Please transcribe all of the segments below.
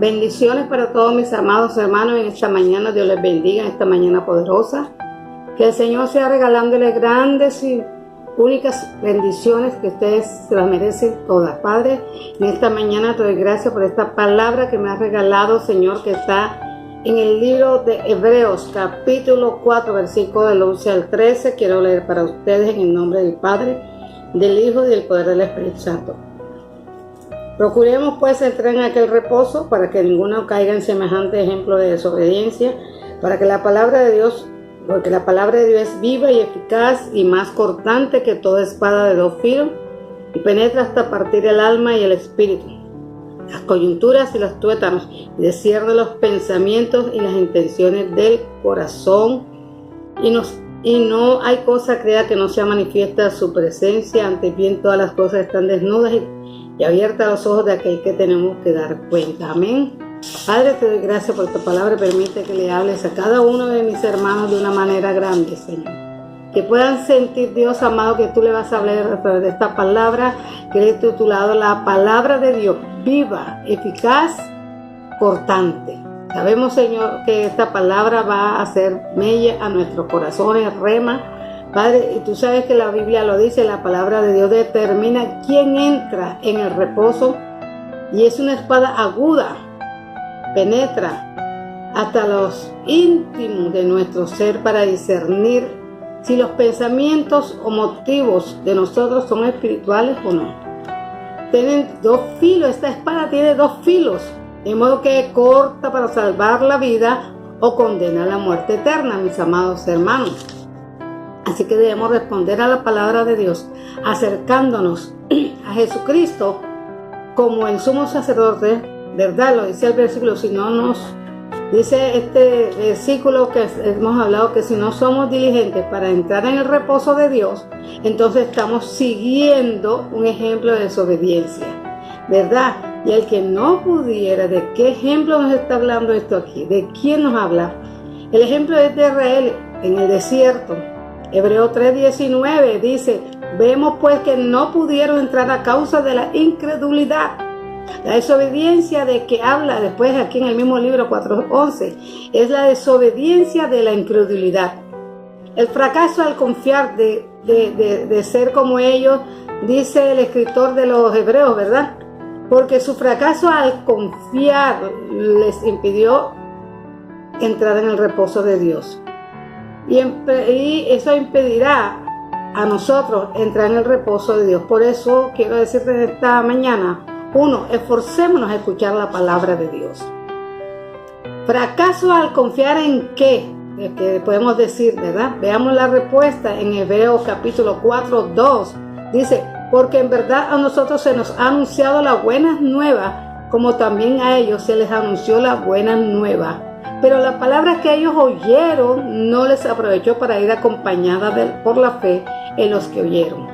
Bendiciones para todos mis amados hermanos en esta mañana. Dios les bendiga en esta mañana poderosa. Que el Señor sea regalándoles grandes y únicas bendiciones que ustedes se las merecen todas. Padre, en esta mañana te doy gracias por esta palabra que me has regalado, Señor, que está en el libro de Hebreos, capítulo 4, versículo del 11 al 13. Quiero leer para ustedes en el nombre del Padre, del Hijo y del poder del Espíritu Santo. Procuremos pues entrar en aquel reposo para que ninguno caiga en semejante ejemplo de desobediencia, porque la palabra de Dios es viva y eficaz y más cortante que toda espada de dos filos y penetra hasta partir el alma y el espíritu, las coyunturas y los tuétanos, y discierne los pensamientos y las intenciones del corazón, y no hay cosa creada que no sea manifiesta su presencia. Antes bien todas las cosas están desnudas y abiertas a los ojos de aquel que tenemos que dar cuenta. Amén. Padre, te doy gracias por tu palabra. Permite que le hables a cada uno de mis hermanos de una manera grande, Señor. Que puedan sentir, Dios amado, que tú le vas a hablar a través de esta palabra que le he titulado La Palabra de Dios, viva, eficaz, cortante. Sabemos, Señor, que esta palabra va a hacer mella a nuestros corazones, rema. Padre, y tú sabes que la Biblia lo dice, la palabra de Dios determina quién entra en el reposo, y es una espada aguda, penetra hasta los íntimos de nuestro ser para discernir si los pensamientos o motivos de nosotros son espirituales o no. Tienen dos filos, esta espada tiene dos filos, de modo que corta para salvar la vida o condena a la muerte eterna, mis amados hermanos. Así que debemos responder a la palabra de Dios, acercándonos a Jesucristo como el sumo sacerdote, ¿verdad? Lo dice el versículo, si no nos dice este versículo que hemos hablado, que si no somos diligentes para entrar en el reposo de Dios, entonces estamos siguiendo un ejemplo de desobediencia, ¿verdad? Y el que no pudiera, ¿de qué ejemplo nos está hablando esto aquí? ¿De quién nos habla? El ejemplo es de Israel en el desierto. Hebreos 3:19 dice, vemos pues que no pudieron entrar a causa de la incredulidad. La desobediencia de que habla después aquí en el mismo libro 4:11 es la desobediencia de la incredulidad. El fracaso al confiar de ser como ellos, dice el escritor de los Hebreos, ¿verdad? Porque su fracaso al confiar les impidió entrar en el reposo de Dios. Y eso impedirá a nosotros entrar en el reposo de Dios. Por eso quiero decirte esta mañana, esforcémonos a escuchar la palabra de Dios. Fracaso al confiar en qué, que podemos decir, ¿verdad? Veamos la respuesta en Hebreos capítulo 4:2. Dice, porque en verdad a nosotros se nos ha anunciado la buena nueva, como también a ellos se les anunció la buena nueva. Pero la palabra que ellos oyeron no les aprovechó para ir acompañada por la fe en los que oyeron.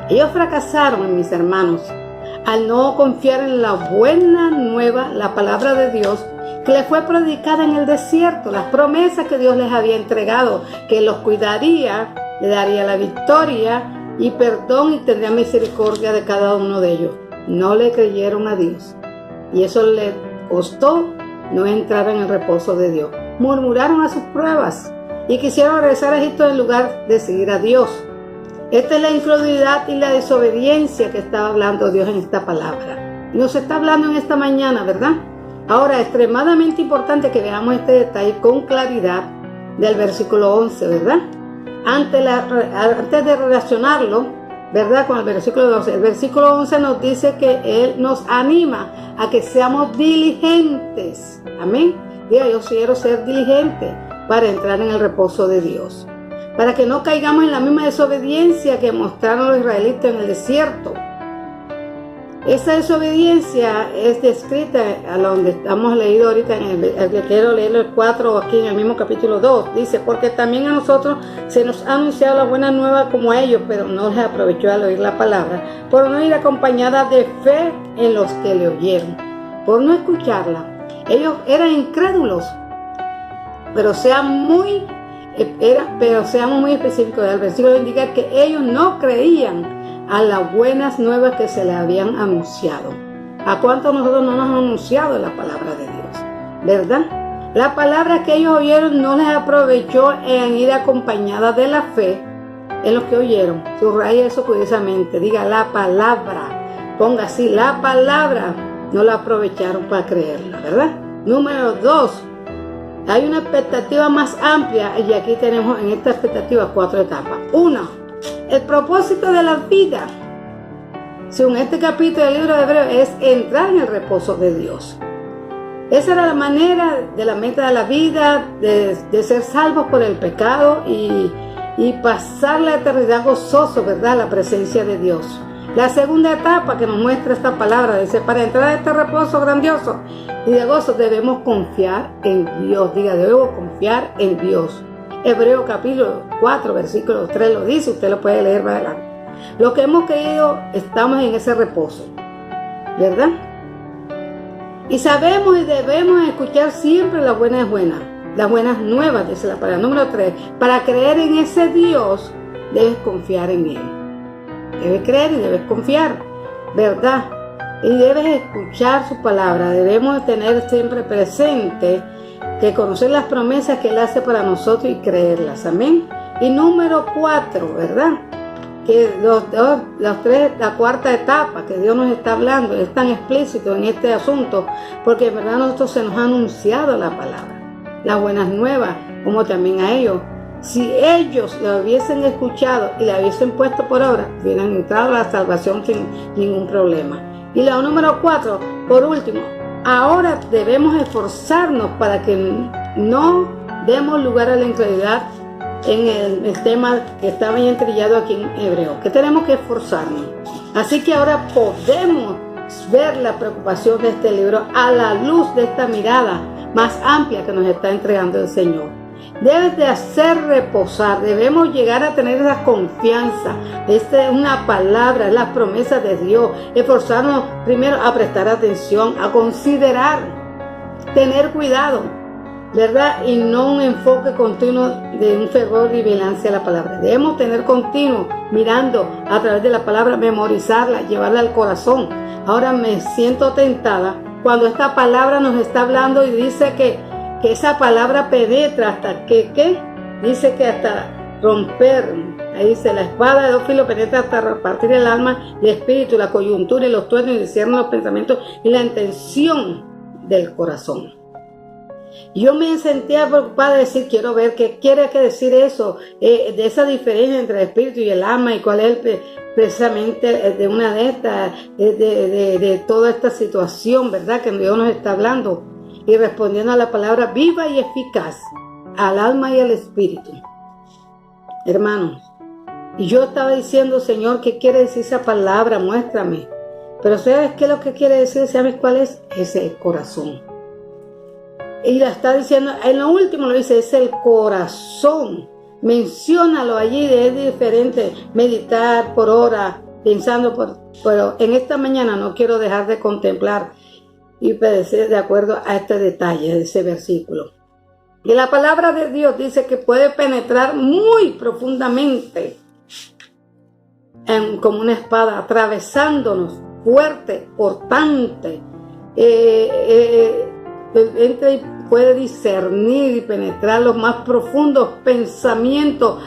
Ellos fracasaron, mis hermanos, al no confiar en la buena nueva, la palabra de Dios, que les fue predicada en el desierto, las promesas que Dios les había entregado, que los cuidaría, le daría la victoria y perdón y tendría misericordia de cada uno de ellos. No le creyeron a Dios y eso les costó no entrar en el reposo de Dios. Murmuraron a sus pruebas y quisieron regresar a Egipto en lugar de seguir a Dios. Esta es la incredulidad y la desobediencia que estaba hablando Dios en esta palabra. Nos está hablando en esta mañana, ¿verdad? Ahora, es extremadamente importante que veamos este detalle con claridad del versículo 11, ¿verdad? Antes de relacionarlo, ¿verdad? Con el versículo 12. El versículo 11 nos dice que Él nos anima a que seamos diligentes. Amén. Diga, yo quiero ser diligente para entrar en el reposo de Dios. Para que no caigamos en la misma desobediencia que mostraron los israelitas en el desierto. Esa desobediencia es descrita a donde estamos leído ahorita, el que quiero leerlo el 4 aquí en el mismo capítulo 2. Dice, porque también a nosotros se nos ha anunciado la buena nueva como a ellos, pero no les aprovechó al oír la palabra, por no ir acompañada de fe en los que le oyeron, por no escucharla. Ellos eran incrédulos, pero seamos muy específicos. El versículo indica que ellos no creían a las buenas nuevas que se les habían anunciado. ¿A cuántos nosotros no nos han anunciado la palabra de Dios? ¿Verdad? La palabra que ellos oyeron no les aprovechó en ir acompañada de la fe en lo que oyeron. Subraya eso curiosamente. Diga la palabra. Ponga así, la palabra. No la aprovecharon para creerla, ¿verdad? Número 2. Hay una expectativa más amplia y aquí tenemos en esta expectativa 4 etapas. 1. El propósito de la vida, según este capítulo del libro de Hebreos, es entrar en el reposo de Dios. Esa era la manera de la meta de la vida, de ser salvos por el pecado y pasar la eternidad gozoso, ¿verdad? La presencia de Dios. La segunda etapa que nos muestra esta palabra dice, para entrar a este reposo grandioso y de gozo debemos confiar en Dios. Diga, debemos confiar en Dios. Hebreo capítulo 4, versículo 3 lo dice, usted lo puede leer más adelante. Lo que hemos creído, estamos en ese reposo, ¿verdad? Y sabemos y debemos escuchar siempre las buenas nuevas, dice la palabra. Número 3, para creer en ese Dios, debes confiar en Él. Debes creer y debes confiar, ¿verdad? Y debes escuchar su palabra. Debemos tener siempre presente que conocer las promesas que Él hace para nosotros y creerlas, amén. Y número 4, ¿verdad? Que la cuarta etapa que Dios nos está hablando es tan explícito en este asunto, porque en verdad a nosotros se nos ha anunciado la palabra, las buenas nuevas, como también a ellos. Si ellos la hubiesen escuchado y la hubiesen puesto por obra, hubieran entrado a la salvación sin ningún problema. Y la número 4, por último, ahora debemos esforzarnos para que no demos lugar a la incredulidad en el tema que está bien entrillado aquí en Hebreo, que tenemos que esforzarnos. Así que ahora podemos ver la preocupación de este libro a la luz de esta mirada más amplia que nos está entregando el Señor. Debes de hacer reposar, debemos llegar a tener esa confianza. Esta es una palabra, es la promesa de Dios. Esforzarnos primero a prestar atención, a considerar, tener cuidado, ¿verdad? Y no un enfoque continuo de un fervor y vigilancia a la palabra. Debemos tener continuo, mirando a través de la palabra, memorizarla, llevarla al corazón. Ahora me siento tentada cuando esta palabra nos está hablando y dice que esa palabra penetra hasta que dice que hasta romper, ahí dice, la espada de dos filos penetra hasta repartir el alma, el espíritu, la coyuntura y los tuétanos y discierne los pensamientos y la intención del corazón. Yo me sentía preocupada de decir, quiero ver qué quiere decir eso, de esa diferencia entre el espíritu y el alma y cuál es precisamente de una de estas, de toda esta situación, ¿verdad? Que Dios nos está hablando. Y respondiendo a la palabra viva y eficaz al alma y al espíritu. Hermanos, y yo estaba diciendo, Señor, ¿qué quiere decir esa palabra? Muéstrame. Pero ¿sabes qué es lo que quiere decir? ¿Sabes cuál es? Es el corazón. Y la está diciendo, en lo último lo dice, es el corazón. Menciónalo allí, es diferente meditar por hora, pensando pero en esta mañana no quiero dejar de contemplar y perecer de acuerdo a este detalle de ese versículo. Y la palabra de Dios dice que puede penetrar muy profundamente como una espada, atravesándonos fuerte, cortante. Entra y puede discernir y penetrar los más profundos pensamientos.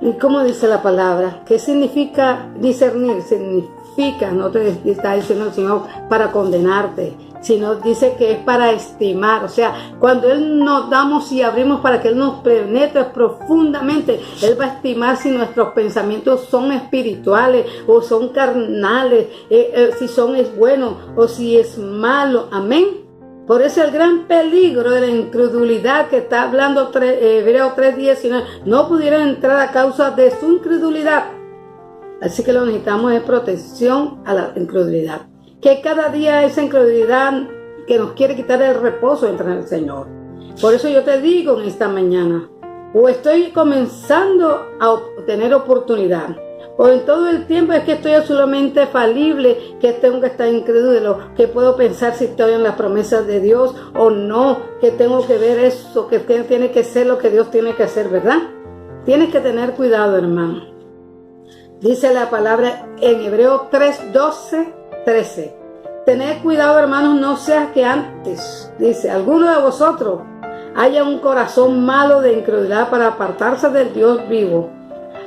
¿Y cómo dice la palabra? ¿Qué significa discernir? Significa, no te está diciendo el Señor para condenarte, sino dice que es para estimar. O sea, cuando Él nos damos y abrimos para que Él nos penetre profundamente, Él va a estimar si nuestros pensamientos son espirituales o son carnales, si es bueno o si es malo. Amén. Por eso el gran peligro de la incredulidad que está hablando Hebreo 3:19, no pudieron entrar a causa de su incredulidad. Así que lo necesitamos es protección a la incredulidad. Que cada día esa incredulidad que nos quiere quitar el reposo entra en el Señor. Por eso yo te digo en esta mañana, o estoy comenzando a tener oportunidad, o en todo el tiempo es que estoy absolutamente falible, que tengo que estar incrédulo, que puedo pensar si estoy en las promesas de Dios o no, que tengo que ver eso, que tiene que ser lo que Dios tiene que hacer, ¿verdad? Tienes que tener cuidado, hermano. Dice la palabra en Hebreo 3:12-13, Tened cuidado, hermanos, no sea que antes, dice, alguno de vosotros haya un corazón malo de incredulidad para apartarse del Dios vivo.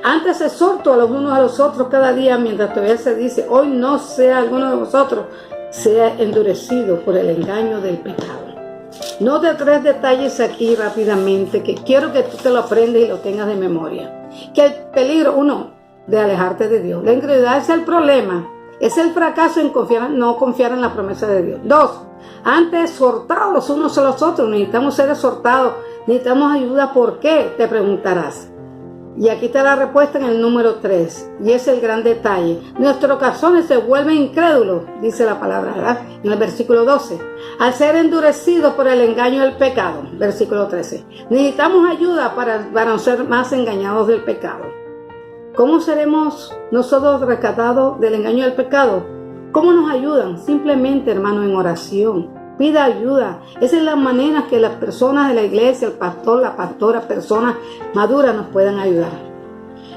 Antes exhorto a los unos a los otros cada día, mientras todavía se dice, hoy no sea alguno de vosotros sea endurecido por el engaño del pecado. Note 3 detalles aquí rápidamente que quiero que tú te lo aprendas y lo tengas de memoria. Que el peligro, uno, de alejarte de Dios. La incredulidad es el problema, es el fracaso en no confiar en la promesa de Dios. 2, antes exhortados los unos a los otros, necesitamos ser exhortados, necesitamos ayuda. ¿Por qué? Te preguntarás. Y aquí está la respuesta en el número 3, y es el gran detalle. Nuestros corazones se vuelven incrédulos, dice la palabra, ¿verdad? En el versículo 12, al ser endurecidos por el engaño del pecado, versículo 13. Necesitamos ayuda para no ser más engañados del pecado. ¿Cómo seremos nosotros rescatados del engaño del pecado? ¿Cómo nos ayudan? Simplemente, hermano, en oración. Pida ayuda. Esa es la manera que las personas de la iglesia, el pastor, la pastora, personas maduras nos puedan ayudar.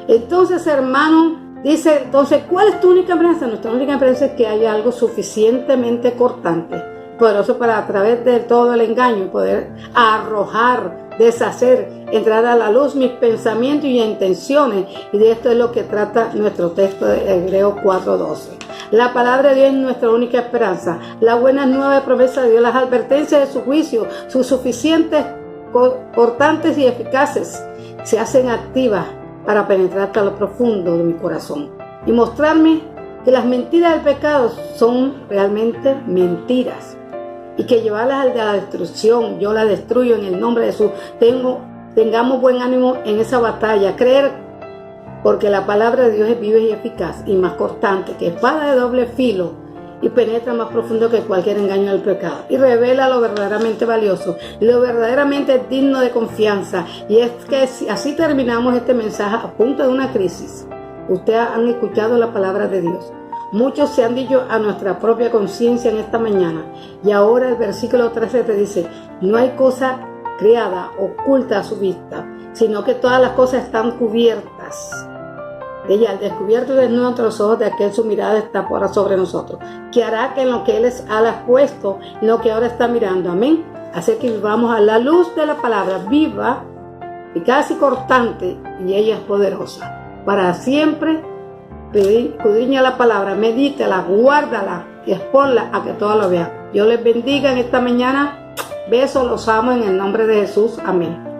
Entonces, hermano, dice, entonces, ¿cuál es tu única esperanza? Nuestra única esperanza es que haya algo suficientemente cortante, poderoso para a través de todo el engaño poder arrojar, deshacer, entrar a la luz mis pensamientos y intenciones. Y de esto es lo que trata nuestro texto de Hebreos 4:12. La palabra de Dios es nuestra única esperanza. La buena nueva promesa de Dios, las advertencias de su juicio, sus suficientes, cortantes y eficaces, se hacen activas para penetrar hasta lo profundo de mi corazón y mostrarme que las mentiras del pecado son realmente mentiras y que llevarlas a la destrucción, yo la destruyo en el nombre de Jesús. Tengamos buen ánimo en esa batalla, creer, porque la palabra de Dios es viva y eficaz y más cortante que espada de doble filo y penetra más profundo que cualquier engaño del pecado y revela lo verdaderamente valioso, lo verdaderamente digno de confianza. Y es que así terminamos este mensaje a punto de una crisis. Ustedes han escuchado la palabra de Dios. Muchos se han dicho a nuestra propia conciencia en esta mañana. Y ahora el versículo 13 te dice, no hay cosa creada oculta a su vista, sino que todas las cosas están cubiertas. Ella, al descubierto de nuestros ojos de aquel, su mirada está por sobre nosotros, que hará que en lo que Él ha puesto, en lo que ahora está mirando, amén. Así que vivamos a la luz de la palabra, viva y casi cortante, y ella es poderosa. Para siempre, escudriña la palabra, medítala, guárdala y exponla a que todos lo vean. Dios les bendiga en esta mañana. Besos, los amo en el nombre de Jesús, amén.